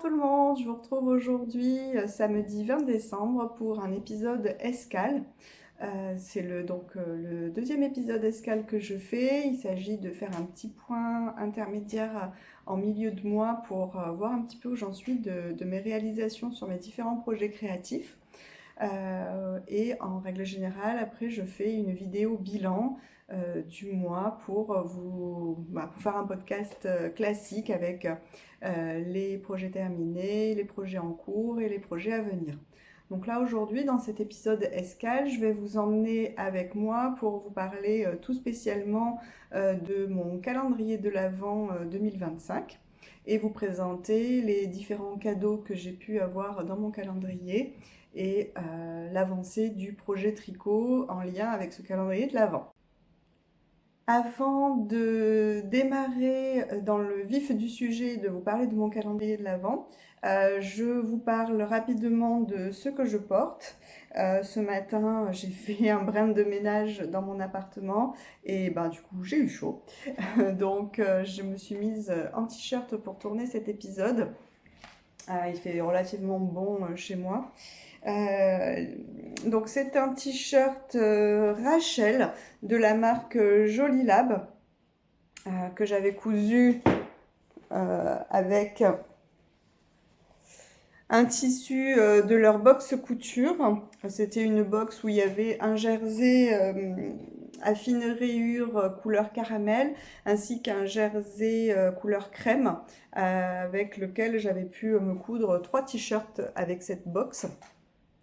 tout le monde, je vous retrouve aujourd'hui samedi 20 décembre pour un épisode escale. C'est le deuxième épisode escale que je fais. Il s'agit de faire un petit point intermédiaire en milieu de mois pour voir un petit peu où j'en suis de mes réalisations sur mes différents projets créatifs. Et en règle générale, après, je fais une vidéo bilan du mois pour pour faire un podcast classique avec les projets terminés, les projets en cours et les projets à venir. Donc là aujourd'hui dans cet épisode escale, je vais vous emmener avec moi pour vous parler tout spécialement de mon calendrier de l'Avent 2025 et vous présenter les différents cadeaux que j'ai pu avoir dans mon calendrier et l'avancée du projet tricot en lien avec ce calendrier de l'Avent. Avant de démarrer dans le vif du sujet, de vous parler de mon calendrier de l'Avent, je vous parle rapidement de ce que je porte. Ce matin, j'ai fait un brin de ménage dans mon appartement et du coup, j'ai eu chaud. Donc, je me suis mise en t-shirt pour tourner cet épisode. Il fait relativement bon chez moi. Donc c'est un t-shirt Rachel de la marque Joli Lab que j'avais cousu avec un tissu de leur box couture. C'était une box où il y avait un jersey à fine rayure couleur caramel ainsi qu'un jersey couleur crème avec lequel j'avais pu me coudre 3 t-shirts avec cette box.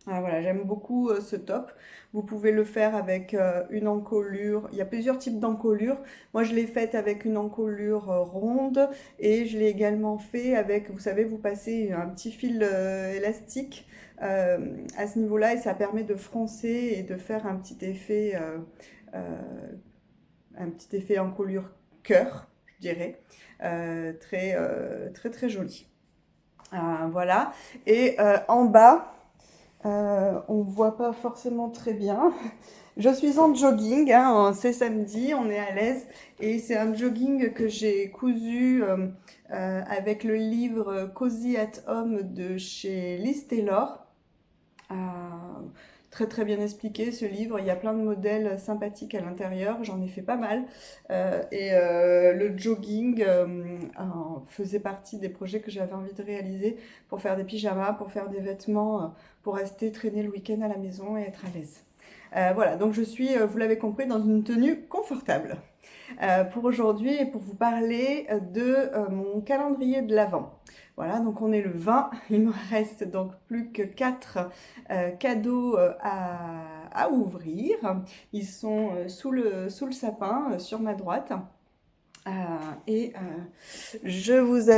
Voilà, j'aime beaucoup ce top. Vous pouvez le faire avec une encolure. Il y a plusieurs types d'encolures. Moi, je l'ai faite avec une encolure ronde et je l'ai également fait avec, vous savez, vous passez un petit fil élastique à ce niveau-là et ça permet de froncer et de faire un petit effet encolure cœur, je dirais, très joli. Voilà. Et en bas, on voit pas forcément très bien. Je suis en jogging, c'est samedi, on est à l'aise. Et c'est un jogging que j'ai cousu avec le livre Cozy at Home de chez Liz Taylor. Très bien expliqué ce livre, il y a plein de modèles sympathiques à l'intérieur, j'en ai fait pas mal. Le jogging faisait partie des projets que j'avais envie de réaliser pour faire des pyjamas, pour faire des vêtements, pour rester traîner le week-end à la maison et être à l'aise. Voilà, donc je suis, vous l'avez compris, dans une tenue confortable pour aujourd'hui et pour vous parler de mon calendrier de l'Avent. Voilà, donc on est le 20, il me reste donc plus que 4 cadeaux à ouvrir. Ils sont sous le sapin, sur ma droite. Je vous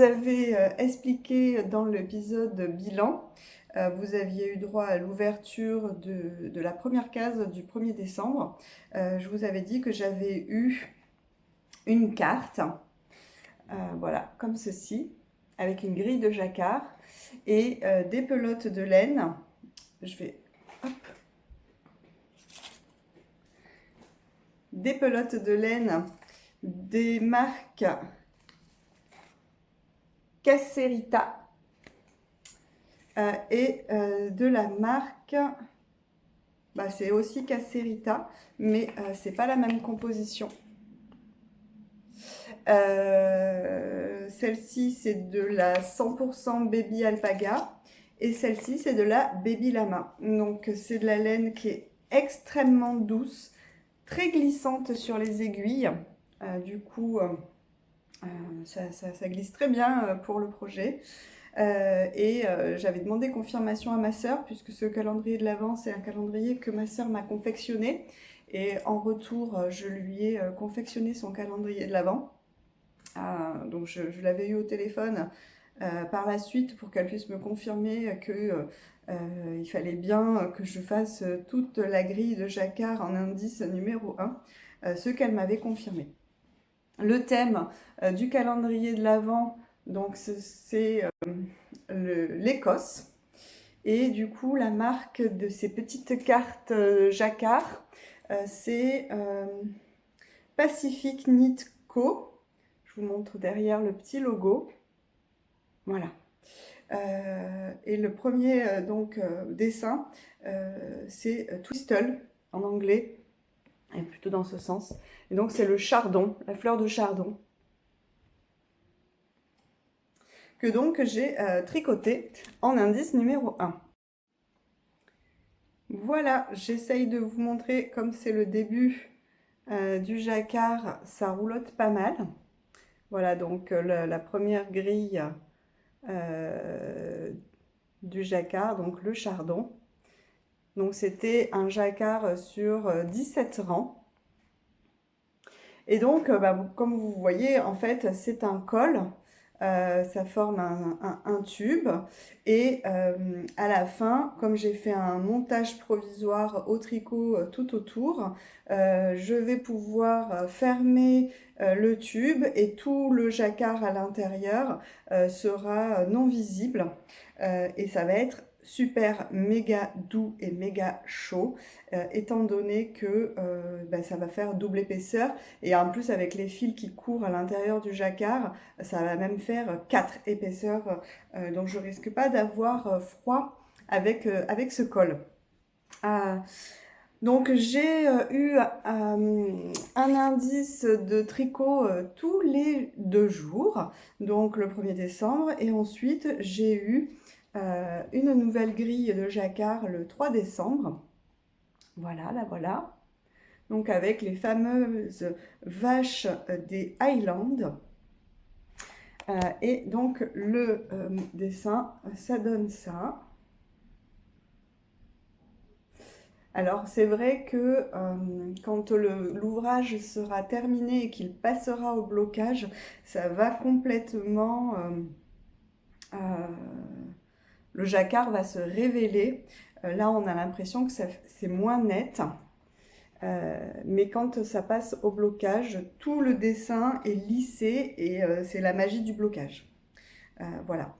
avais expliqué dans l'épisode bilan, vous aviez eu droit à l'ouverture de la première case du 1er décembre. Je vous avais dit que j'avais eu une carte, voilà, comme ceci, avec une grille de jacquard et des pelotes de laine. Des pelotes de laine des marques Caserita et de la marque, c'est aussi Caserita, mais c'est pas la même composition. Celle-ci c'est de la 100% Baby Alpaga et celle-ci c'est de la Baby Lama. Donc c'est de la laine qui est extrêmement douce, très glissante sur les aiguilles. Du coup, ça glisse très bien pour le projet. J'avais demandé confirmation à ma sœur puisque ce calendrier de l'Avent c'est un calendrier que ma sœur m'a confectionné et en retour je lui ai confectionné son calendrier de l'Avent. Donc je l'avais eu au téléphone par la suite pour qu'elle puisse me confirmer que il fallait bien que je fasse toute la grille de jacquard en indice numéro 1, ce qu'elle m'avait confirmé. Le thème du calendrier de l'Avent, donc c'est l'Écosse. Et du coup, la marque de ces petites cartes jacquard, c'est Pacific Knit Co. Je Je vous montre derrière le petit logo. Voilà. Et le premier dessin, c'est Twistle en anglais, et plutôt dans ce sens. Et donc c'est le chardon, la fleur de chardon, que donc j'ai tricoté en indice numéro 1. Voilà, j'essaye de vous montrer, comme c'est le début du jacquard, ça roulotte pas mal. Voilà donc la première grille du jacquard, donc le chardon. Donc c'était un jacquard sur 17 rangs. Et donc, comme vous voyez, en fait, c'est un col. Ça forme un tube. Et à la fin, comme j'ai fait un montage provisoire au tricot tout autour, je vais pouvoir fermer le tube et tout le jacquard à l'intérieur sera non visible. Et ça va être super méga doux et méga chaud, étant donné que ça va faire double épaisseur, et en plus avec les fils qui courent à l'intérieur du jacquard, ça va même faire 4 épaisseurs, donc je risque pas d'avoir froid avec ce col. Donc j'ai eu un indice de tricot tous les 2 jours, donc le 1er décembre, et ensuite j'ai eu une nouvelle grille de jacquard le 3 décembre. Voilà, la voilà. Donc avec les fameuses vaches des Highlands. Et donc le dessin, ça donne ça. Alors c'est vrai que quand l'ouvrage sera terminé et qu'il passera au blocage, ça va complètement... le jacquard va se révéler. Là, on a l'impression que c'est moins net. Mais quand ça passe au blocage, tout le dessin est lissé et c'est la magie du blocage. Voilà.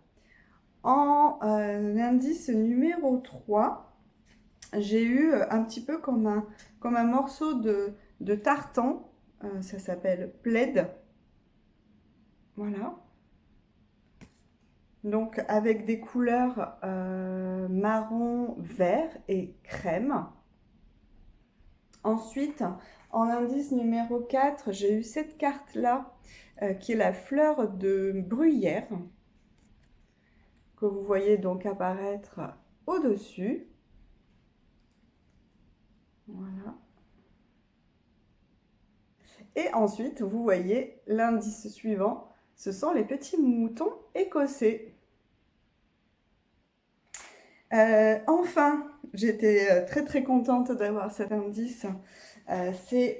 En indice numéro 3, j'ai eu un petit peu comme un morceau de tartan. Ça s'appelle plaid. Voilà. Donc avec des couleurs marron, vert et crème. Ensuite, en indice numéro 4, j'ai eu cette carte-là, qui est la fleur de bruyère, que vous voyez donc apparaître au-dessus. Voilà. Et ensuite, vous voyez l'indice suivant, ce sont les petits moutons écossais. Enfin, j'étais très très contente d'avoir cet indice. C'est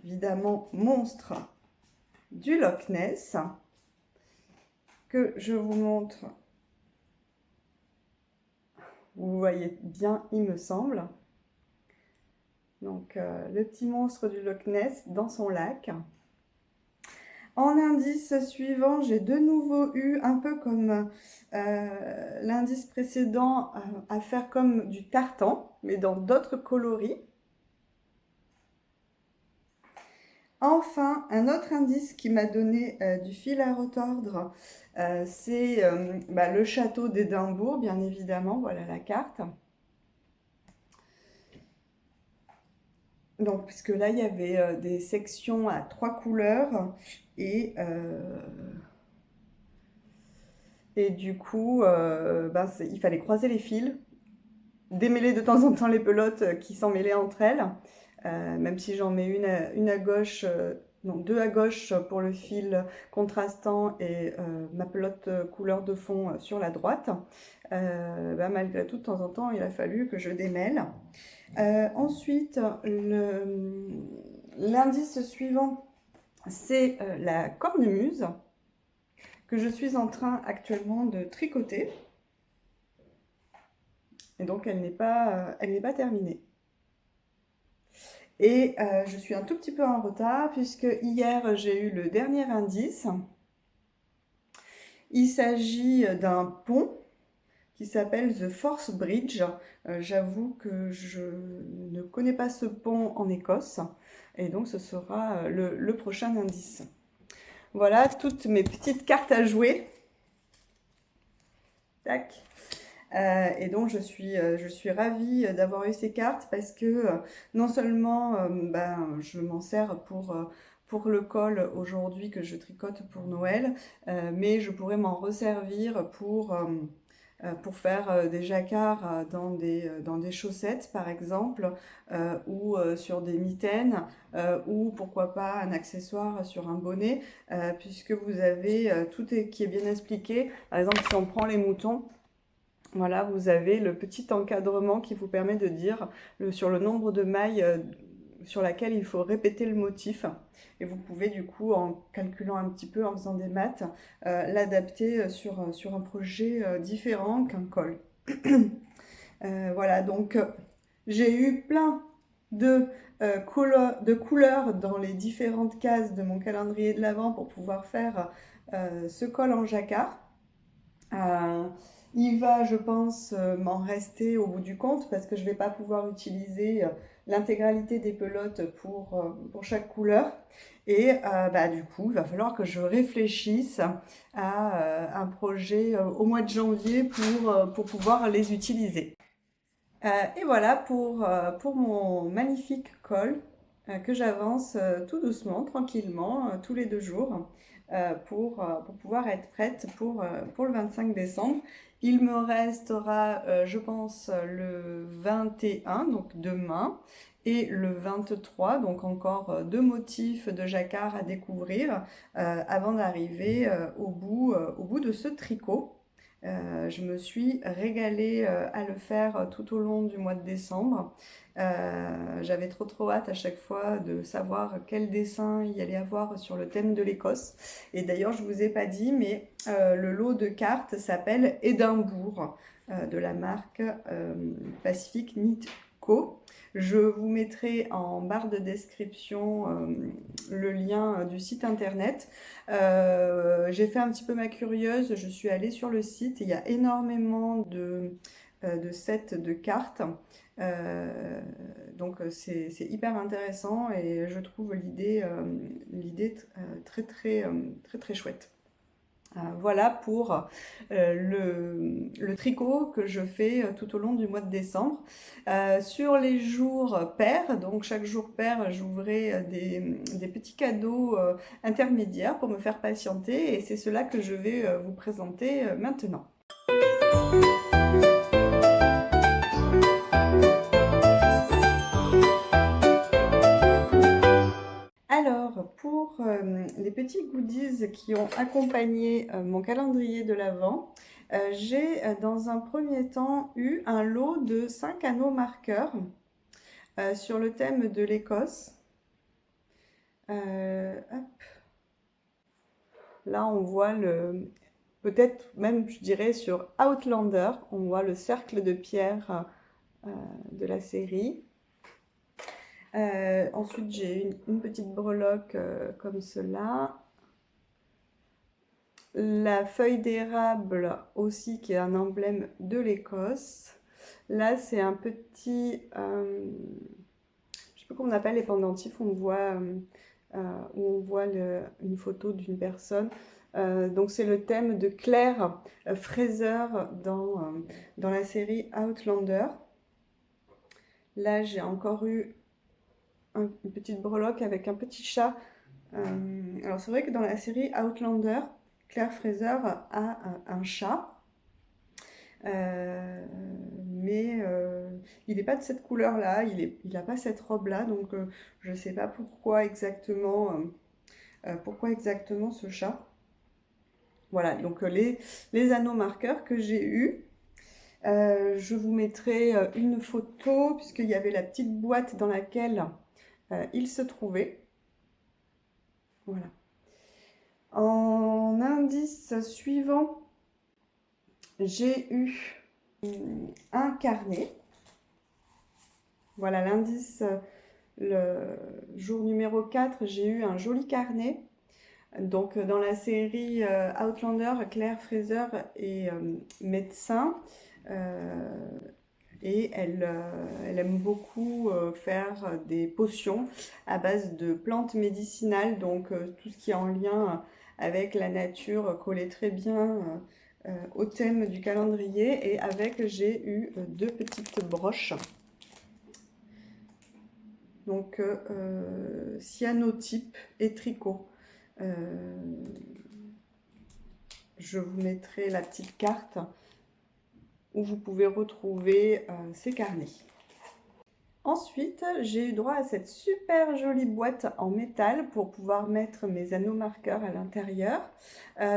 évidemment, monstre du Loch Ness, que je vous montre. Vous voyez bien, il me semble. Donc, le petit monstre du Loch Ness dans son lac. En indice suivant, j'ai de nouveau eu, un peu comme l'indice précédent, à faire comme du tartan, mais dans d'autres coloris. Enfin, un autre indice qui m'a donné du fil à retordre, c'est le château d'Édimbourg, bien évidemment. Voilà la carte. Donc, puisque là, il y avait des sections à 3 couleurs et du coup, il fallait croiser les fils, démêler de temps en temps les pelotes qui s'en mêlaient entre elles, même si j'en mets une à gauche, non, 2 à gauche pour le fil contrastant et ma pelote couleur de fond sur la droite. Malgré tout, de temps en temps, il a fallu que je démêle. Ensuite, l'indice suivant, c'est la cornemuse que je suis en train actuellement de tricoter. Et donc, elle n'est pas terminée. Et je suis un tout petit peu en retard puisque hier, j'ai eu le dernier indice. Il s'agit d'un pont qui s'appelle The Forth Bridge. J'avoue que je ne connais pas ce pont en Écosse, et donc ce sera le prochain indice. Voilà toutes mes petites cartes à jouer. Tac. Et donc je suis ravie d'avoir eu ces cartes parce que non seulement je m'en sers pour le col aujourd'hui que je tricote pour Noël, mais je pourrais m'en resservir pour faire des jacquards dans des chaussettes par exemple, ou sur des mitaines, ou pourquoi pas un accessoire sur un bonnet, puisque vous avez qui est bien expliqué. Par exemple, si on prend les moutons, voilà, vous avez le petit encadrement qui vous permet de dire sur le nombre de mailles sur laquelle il faut répéter le motif. Et vous pouvez du coup, en calculant un petit peu, en faisant des maths, l'adapter sur un projet différent qu'un col. Voilà, donc j'ai eu plein de couleurs dans les différentes cases de mon calendrier de l'Avent pour pouvoir faire ce col en jacquard. Il va, je pense, m'en rester au bout du compte parce que je ne vais pas pouvoir utiliser l'intégralité des pelotes pour chaque couleur. Et du coup, il va falloir que je réfléchisse à un projet au mois de janvier pour pouvoir les utiliser. Et voilà pour mon magnifique col que j'avance tout doucement, tranquillement, tous les 2 jours pour pouvoir être prête pour le 25 décembre. Il me restera, je pense, le 21, donc demain, et le 23, donc encore 2 motifs de jacquard à découvrir avant d'arriver au bout de ce tricot. Je me suis régalée à le faire tout au long du mois de décembre. J'avais trop hâte à chaque fois de savoir quel dessin il y allait avoir sur le thème de l'Écosse. Et d'ailleurs, je ne vous ai pas dit, mais le lot de cartes s'appelle Édimbourg de la marque Pacific Knit Co. Je vous mettrai en barre de description le lien du site internet. J'ai fait un petit peu ma curieuse, je suis allée sur le site, il y a énormément de sets de cartes. Donc c'est hyper intéressant et je trouve l'idée très chouette. Voilà pour le tricot que je fais tout au long du mois de décembre. Sur les jours pairs, donc chaque jour pair, j'ouvrais des petits cadeaux intermédiaires pour me faire patienter et c'est cela que je vais vous présenter maintenant. Alors, pour les petits goodies qui ont accompagné mon calendrier de l'Avent, j'ai dans un premier temps eu un lot de 5 anneaux marqueurs sur le thème de l'Écosse. Hop. Là, on voit peut-être même, je dirais, sur Outlander, on voit le cercle de pierre de la série. Ensuite, j'ai une petite breloque comme cela. La feuille d'érable aussi, qui est un emblème de l'Écosse. Là, c'est un petit... je ne sais pas comment on appelle les pendentifs, où on voit une photo d'une personne. Donc c'est le thème de Claire Fraser dans la série Outlander. Là, j'ai encore eu une petite breloque avec un petit chat. Alors c'est vrai que dans la série Outlander, Claire Fraser a un chat, mais il n'est pas de cette couleur-là, il n'a pas cette robe-là, donc je ne sais pas pourquoi exactement ce chat. Voilà, donc les anneaux marqueurs que j'ai eus. Je vous mettrai une photo, puisqu'il y avait la petite boîte dans laquelle il se trouvait. Voilà. En indice suivant, j'ai eu un carnet. Voilà, l'indice, le jour numéro 4, j'ai eu un joli carnet. Donc, dans la série Outlander, Claire Fraser est médecin et elle aime beaucoup faire des potions à base de plantes médicinales, donc tout ce qui est en lien avec la nature collée très bien au thème du calendrier. Et avec, j'ai eu deux petites broches. Donc, cyanotype et tricot. Je vous mettrai la petite carte où vous pouvez retrouver ces carnets. Ensuite, j'ai eu droit à cette super jolie boîte en métal pour pouvoir mettre mes anneaux marqueurs à l'intérieur.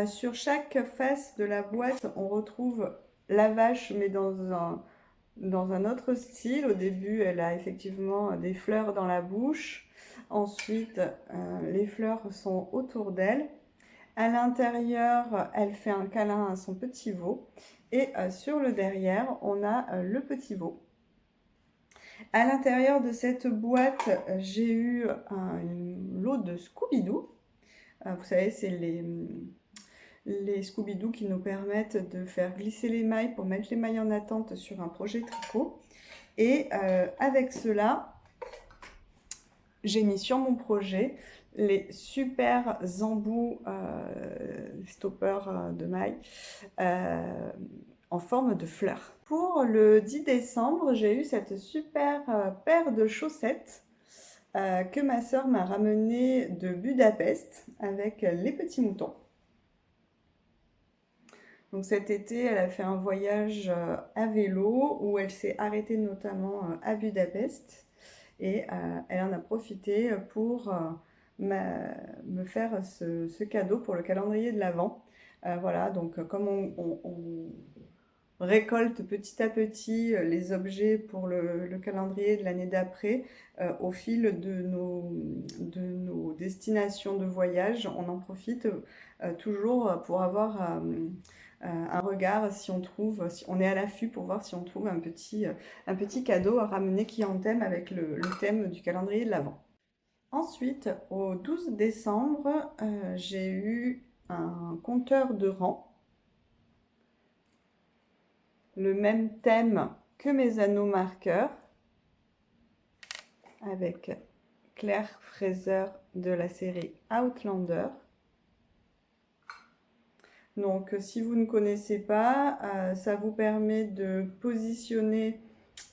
Sur chaque face de la boîte, on retrouve la vache, mais dans un autre style. Au début, elle a effectivement des fleurs dans la bouche. Ensuite, les fleurs sont autour d'elle. À l'intérieur, elle fait un câlin à son petit veau. Et sur le derrière, on a le petit veau. À l'intérieur de cette boîte, j'ai eu une lot de Scooby-Doo. Vous savez, c'est les Scooby-Doo qui nous permettent de faire glisser les mailles pour mettre les mailles en attente sur un projet tricot. Et avec cela, j'ai mis sur mon projet les super embouts stoppers de mailles en forme de fleurs. Pour le 10 décembre, j'ai eu cette super paire de chaussettes que ma sœur m'a ramenée de Budapest avec les petits moutons. Donc cet été, elle a fait un voyage à vélo où elle s'est arrêtée notamment à Budapest et elle en a profité pour me faire ce cadeau pour le calendrier de l'Avent. Voilà, donc comme on récolte petit à petit les objets pour le calendrier de l'année d'après, au fil de nos destinations de voyage, on en profite toujours pour avoir un regard si on est à l'affût pour voir si on trouve un petit cadeau à ramener qui est en thème avec le thème du calendrier de l'Avent. Ensuite, au 12 décembre, j'ai eu un compteur de rang, le même thème que mes anneaux marqueurs, avec Claire Fraser de la série Outlander. Donc, si vous ne connaissez pas, ça vous permet de positionner,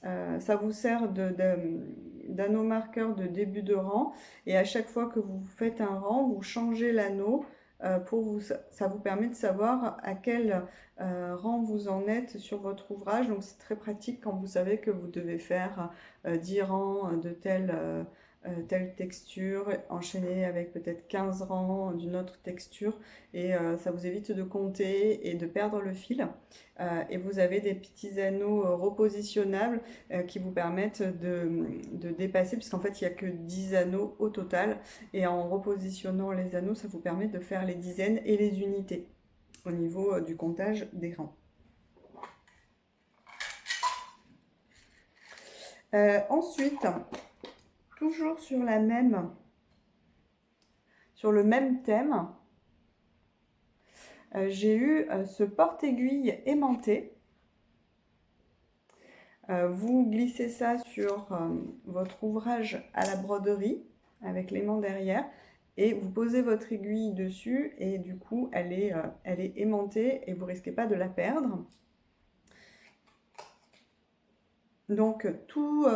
ça vous sert d'anneau marqueur de début de rang. Et à chaque fois que vous faites un rang, vous changez l'anneau. Ça vous permet de savoir à quel rang vous en êtes sur votre ouvrage. Donc, c'est très pratique quand vous savez que vous devez faire 10 rangs de telle texture, enchaîner avec peut-être 15 rangs d'une autre texture, et ça vous évite de compter et de perdre le fil. Et vous avez des petits anneaux repositionnables qui vous permettent de dépasser, puisqu'en fait il n'y a que 10 anneaux au total, et en repositionnant les anneaux, ça vous permet de faire les dizaines et les unités au niveau du comptage des rangs. Ensuite, toujours sur le même thème, j'ai eu ce porte-aiguille aimanté. Vous glissez ça sur votre ouvrage à la broderie avec l'aimant derrière et vous posez votre aiguille dessus et du coup elle est aimantée et vous ne risquez pas de la perdre. Donc tout,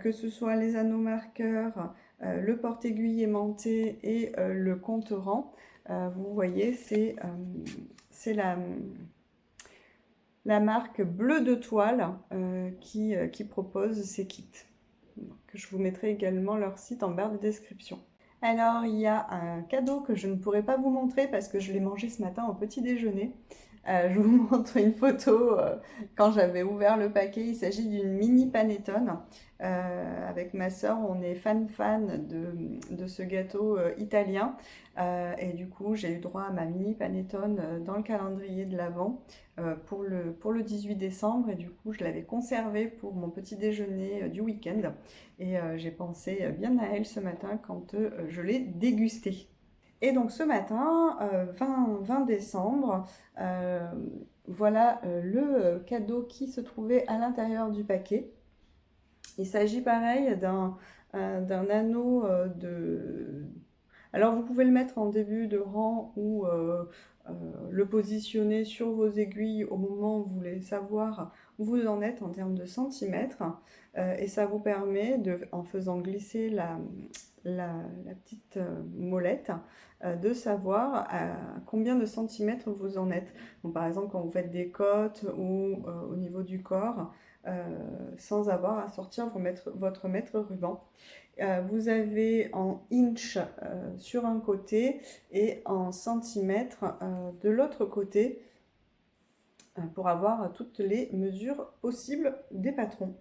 que ce soit les anneaux marqueurs, le porte-aiguille aimanté et le compte-rang, vous voyez, c'est la marque Bleu de Toile qui propose ces kits. Donc, je vous mettrai également leur site en barre de description. Alors, il y a un cadeau que je ne pourrai pas vous montrer parce que je l'ai mangé ce matin au petit déjeuner. Je vous montre une photo quand j'avais ouvert le paquet. Il s'agit d'une mini panettone. Avec ma soeur, on est fan de ce gâteau italien. Et du coup, j'ai eu droit à ma mini panettone dans le calendrier de l'Avent pour le 18 décembre. Et du coup, je l'avais conservée pour mon petit déjeuner du week-end. Et j'ai pensé bien à elle ce matin quand je l'ai dégustée. Et donc ce matin, 20 décembre, voilà le cadeau qui se trouvait à l'intérieur du paquet. Il s'agit pareil d'un anneau Alors vous pouvez le mettre en début de rang ou le positionner sur vos aiguilles au moment où vous voulez savoir où vous en êtes en termes de centimètres. Et ça vous permet, en faisant glisser la petite molette, de savoir à combien de centimètres vous en êtes. Donc, par exemple, quand vous faites des côtes ou au niveau du corps, sans avoir à sortir votre mètre ruban. Vous avez en inch sur un côté et en centimètres de l'autre côté pour avoir toutes les mesures possibles des patrons.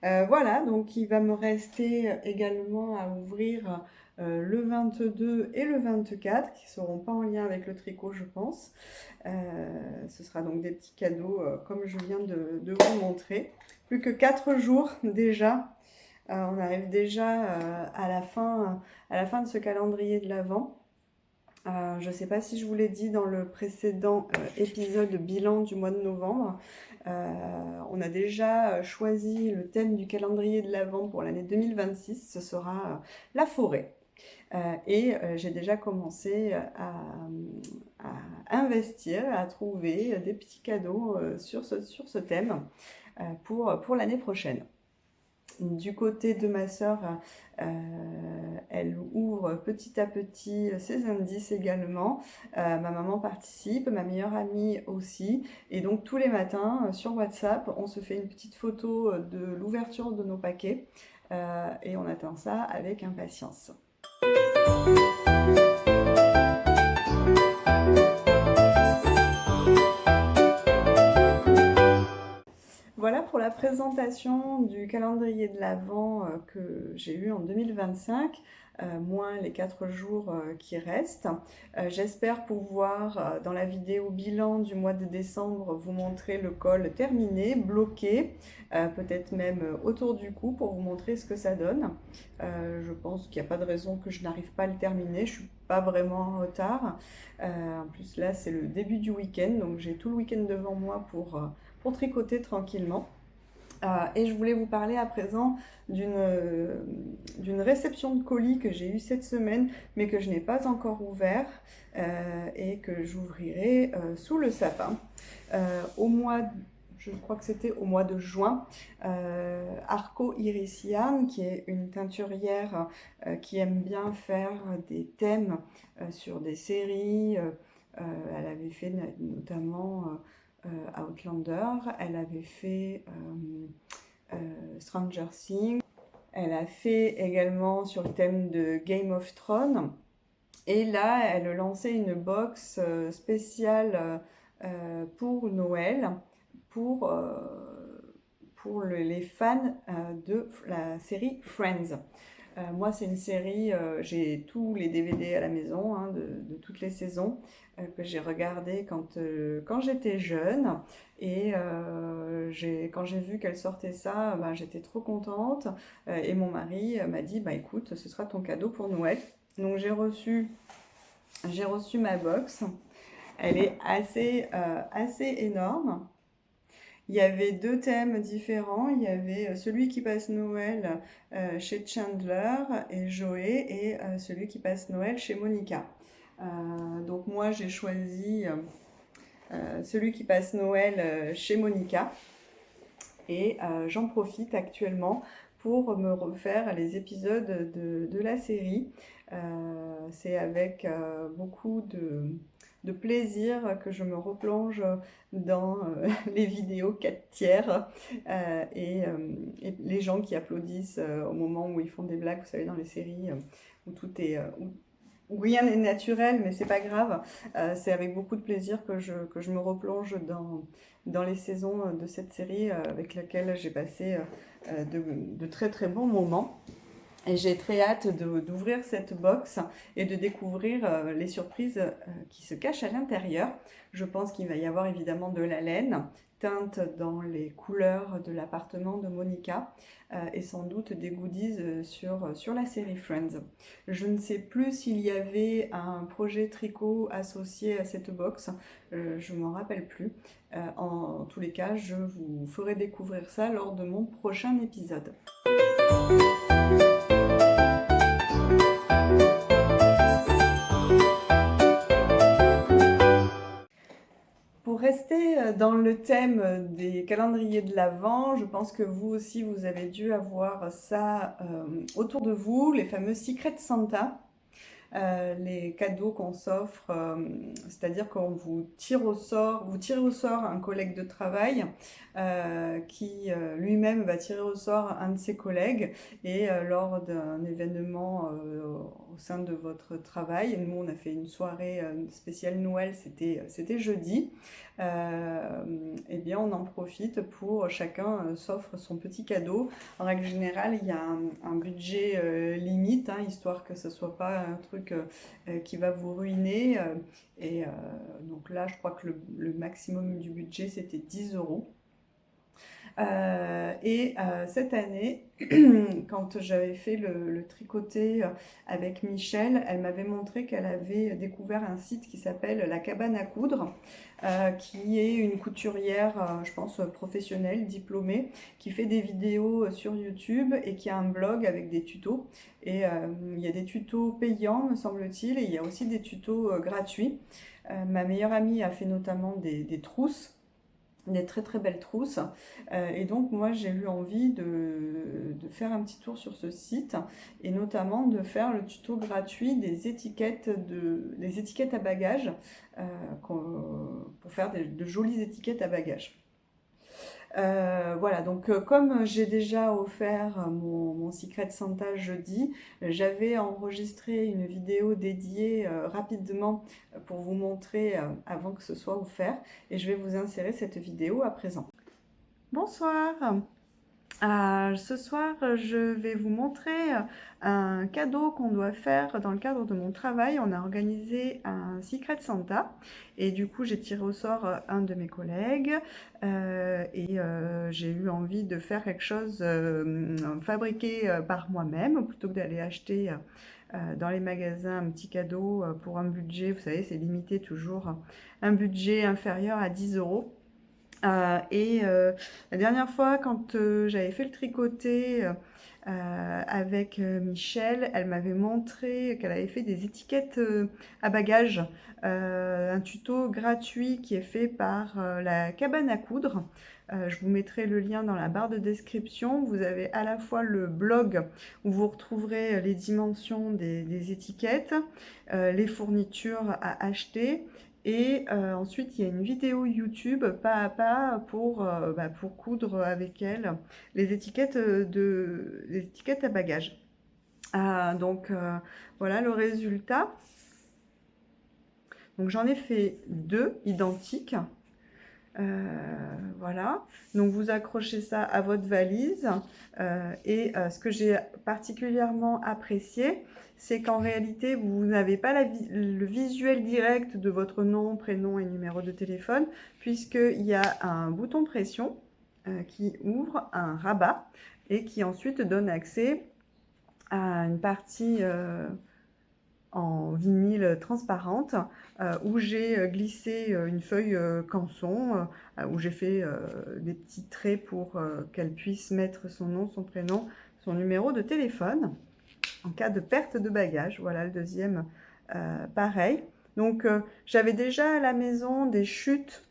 Voilà, donc il va me rester également à ouvrir le 22 et le 24 qui ne seront pas en lien avec le tricot, je pense. Ce sera donc des petits cadeaux comme je viens de vous montrer. Plus que 4 jours déjà. On arrive déjà à la fin de ce calendrier de l'Avent. Je ne sais pas si je vous l'ai dit dans le précédent épisode bilan du mois de novembre. On a déjà choisi le thème du calendrier de l'Avent pour l'année 2026. Ce sera la forêt. Et j'ai déjà commencé à investir, à trouver des petits cadeaux sur ce thème pour l'année prochaine. Du côté de ma sœur, elle ouvre petit à petit ses indices également. Ma maman participe, ma meilleure amie aussi. Et donc tous les matins sur WhatsApp, on se fait une petite photo de l'ouverture de nos paquets et on attend ça avec impatience. Voilà pour la présentation du calendrier de l'Avent que j'ai eu en 2025, moins les 4 jours qui restent. J'espère pouvoir, dans la vidéo bilan du mois de décembre, vous montrer le col terminé, bloqué, peut-être même autour du cou pour vous montrer ce que ça donne. Je pense qu'il n'y a pas de raison que je n'arrive pas à le terminer, je ne suis pas vraiment en retard. En plus là c'est le début du week-end, donc j'ai tout le week-end devant moi pour tricoter tranquillement. Et je voulais vous parler à présent d'une réception de colis que j'ai eue cette semaine, mais que je n'ai pas encore ouvert et que j'ouvrirai sous le sapin. Je crois que c'était au mois de juin, Arco Iris Yarn, qui est une teinturière qui aime bien faire des thèmes sur des séries. Elle avait fait notamment Outlander, elle avait fait Stranger Things, elle a fait également sur le thème de Game of Thrones, et là elle lançait une box spéciale pour Noël, pour les fans de la série Friends. Moi, c'est une série, j'ai tous les DVD à la maison hein, de toutes les saisons que j'ai regardé quand j'étais jeune. Et quand j'ai vu qu'elle sortait ça, j'étais trop contente. Et mon mari m'a dit, écoute, ce sera ton cadeau pour Noël. Donc j'ai reçu ma box. Elle est assez énorme. Il y avait 2 thèmes différents. Il y avait celui qui passe Noël chez Chandler et Joey et celui qui passe Noël chez Monica. Donc moi j'ai choisi celui qui passe Noël chez Monica et j'en profite actuellement pour me refaire les épisodes de la série. C'est avec beaucoup de plaisir que je me replonge dans les vidéos 4 tiers et les gens qui applaudissent au moment où ils font des blagues, vous savez, dans les séries où tout est... où rien n'est naturel, mais c'est pas grave. C'est avec beaucoup de plaisir que je me replonge dans les saisons de cette série avec laquelle j'ai passé de très très bons moments. Et j'ai très hâte d'ouvrir cette box et de découvrir les surprises qui se cachent à l'intérieur. Je pense qu'il va y avoir évidemment de la laine, teinte dans les couleurs de l'appartement de Monica et sans doute des goodies sur la série Friends. Je ne sais plus s'il y avait un projet tricot associé à cette box, je ne m'en rappelle plus. En tous les cas, je vous ferai découvrir ça lors de mon prochain épisode. rester dans le thème des calendriers de l'Avent, je pense que vous aussi, vous avez dû avoir ça autour de vous, les fameux Secret Santa. Les cadeaux qu'on s'offre, c'est-à-dire qu'on vous tire au sort, vous tirez au sort un collègue de travail qui lui-même va tirer au sort un de ses collègues et lors d'un événement au sein de votre travail, nous on a fait une soirée spéciale Noël, c'était jeudi, et bien on en profite pour chacun s'offre son petit cadeau. En règle générale, il y a un budget limite, hein, histoire que ce soit pas un truc qui va vous ruiner. Donc là, je crois que le maximum du budget, c'était 10 euros. Cette année, quand j'avais fait le tricoté avec Michel, elle m'avait montré qu'elle avait découvert un site qui s'appelle La Cabane à Coudre, qui est une couturière, je pense, professionnelle, diplômée, qui fait des vidéos sur YouTube et qui a un blog avec des tutos. Et il y a des tutos payants, me semble-t-il, et il y a aussi des tutos gratuits. Ma meilleure amie a fait notamment des trousses, des très très belles trousses, et donc moi j'ai eu envie de faire un petit tour sur ce site et notamment de faire le tuto gratuit des étiquettes à bagages, pour faire de jolies étiquettes à bagages. Voilà, donc comme j'ai déjà offert mon Secret Santa jeudi, j'avais enregistré une vidéo dédiée rapidement pour vous montrer avant que ce soit offert, et je vais vous insérer cette vidéo à présent. Bonsoir! Ce soir, je vais vous montrer un cadeau qu'on doit faire dans le cadre de mon travail. On a organisé un Secret Santa et du coup, j'ai tiré au sort un de mes collègues j'ai eu envie de faire quelque chose fabriqué par moi-même plutôt que d'aller acheter dans les magasins un petit cadeau pour un budget. Vous savez, c'est limité toujours, un budget inférieur à 10 euros. La dernière fois, quand j'avais fait le tricoté avec Michel, elle m'avait montré qu'elle avait fait des étiquettes à bagages, un tuto gratuit qui est fait par la cabane à coudre. Je vous mettrai le lien dans la barre de description. Vous avez à la fois le blog où vous retrouverez les dimensions des étiquettes, les fournitures à acheter. Ensuite, il y a une vidéo YouTube pas à pas pour coudre avec elle les étiquettes à bagages. Voilà le résultat. Donc j'en ai fait 2 identiques. Voilà, donc vous accrochez ça à votre valise ce que j'ai particulièrement apprécié, c'est qu'en réalité vous n'avez pas le visuel direct de votre nom, prénom et numéro de téléphone, puisqu'il y a un bouton pression qui ouvre un rabat et qui ensuite donne accès à une partie en vinyle transparente où j'ai glissé une feuille canson, où j'ai fait des petits traits pour qu'elle puisse mettre son nom, son prénom, son numéro de téléphone en cas de perte de bagages. Voilà le deuxième, pareil. Donc j'avais déjà à la maison des chutes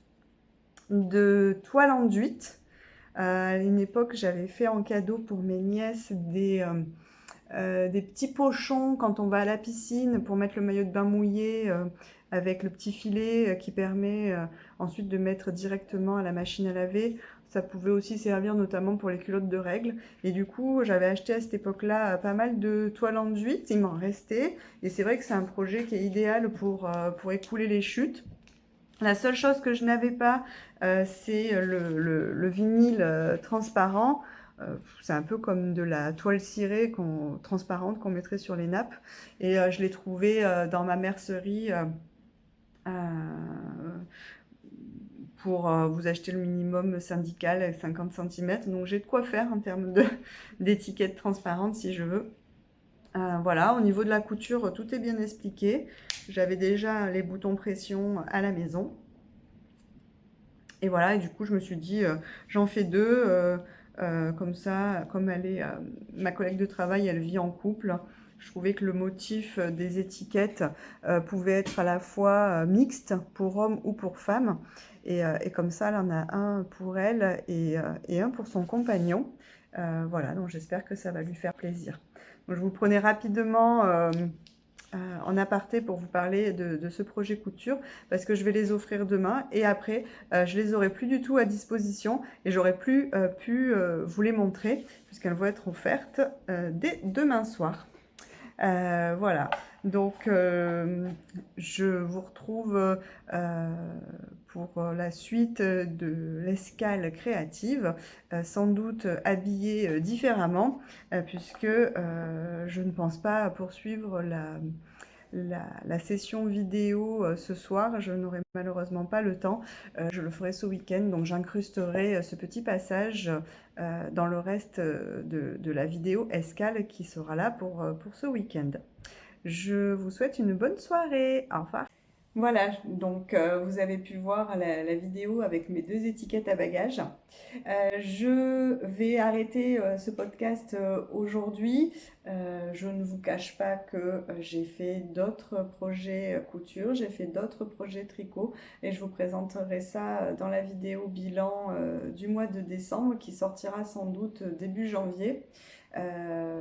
de toile enduite. À une époque, j'avais fait en cadeau pour mes nièces des petits pochons quand on va à la piscine pour mettre le maillot de bain mouillé avec le petit filet qui permet ensuite de mettre directement à la machine à laver. Ça pouvait aussi servir notamment pour les culottes de règles. Et du coup, j'avais acheté à cette époque-là pas mal de toiles enduites. Il m'en restait. Et c'est vrai que c'est un projet qui est idéal pour écouler les chutes. La seule chose que je n'avais pas, c'est le vinyle transparent. C'est un peu comme de la toile cirée transparente qu'on mettrait sur les nappes. Et je l'ai trouvé dans ma mercerie pour vous acheter le minimum syndical, 50 cm. Donc j'ai de quoi faire en termes d'étiquettes transparentes si je veux. Voilà, au niveau de la couture, tout est bien expliqué. J'avais déjà les boutons pression à la maison. Et voilà, et du coup, je me suis dit, j'en fais 2, comme ça, comme ma collègue de travail, elle vit en couple. Je trouvais que le motif des étiquettes pouvait être à la fois mixte pour hommes ou pour femmes. Et comme ça, elle en a un pour elle et un pour son compagnon. Voilà, donc j'espère que ça va lui faire plaisir. Donc, je vous prenais rapidement en aparté pour vous parler de ce projet couture parce que je vais les offrir demain et après je les aurai plus du tout à disposition et j'aurai plus pu vous les montrer puisqu'elles vont être offertes dès demain soir. Voilà, donc je vous retrouve pour la suite de l'escale créative, sans doute habillée différemment, puisque je ne pense pas poursuivre la session vidéo ce soir. Je n'aurai malheureusement pas le temps. Je le ferai ce week-end, donc j'incrusterai ce petit passage dans le reste de la vidéo escale qui sera là pour ce week-end. Je vous souhaite une bonne soirée. Au revoir. Voilà, donc vous avez pu voir la vidéo avec mes deux étiquettes à bagages. Je vais arrêter ce podcast aujourd'hui. Je ne vous cache pas que j'ai fait d'autres projets couture, j'ai fait d'autres projets tricot et je vous présenterai ça dans la vidéo bilan du mois de décembre qui sortira sans doute début janvier.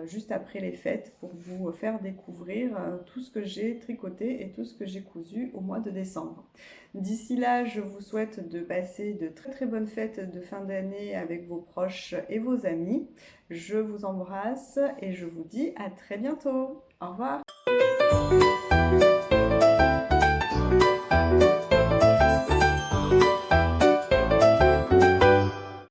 Juste après les fêtes pour vous faire découvrir tout ce que j'ai tricoté et tout ce que j'ai cousu au mois de décembre. D'ici là, je vous souhaite de passer de très très bonnes fêtes de fin d'année avec vos proches et vos amis. Je vous embrasse et je vous dis à très bientôt. Au revoir.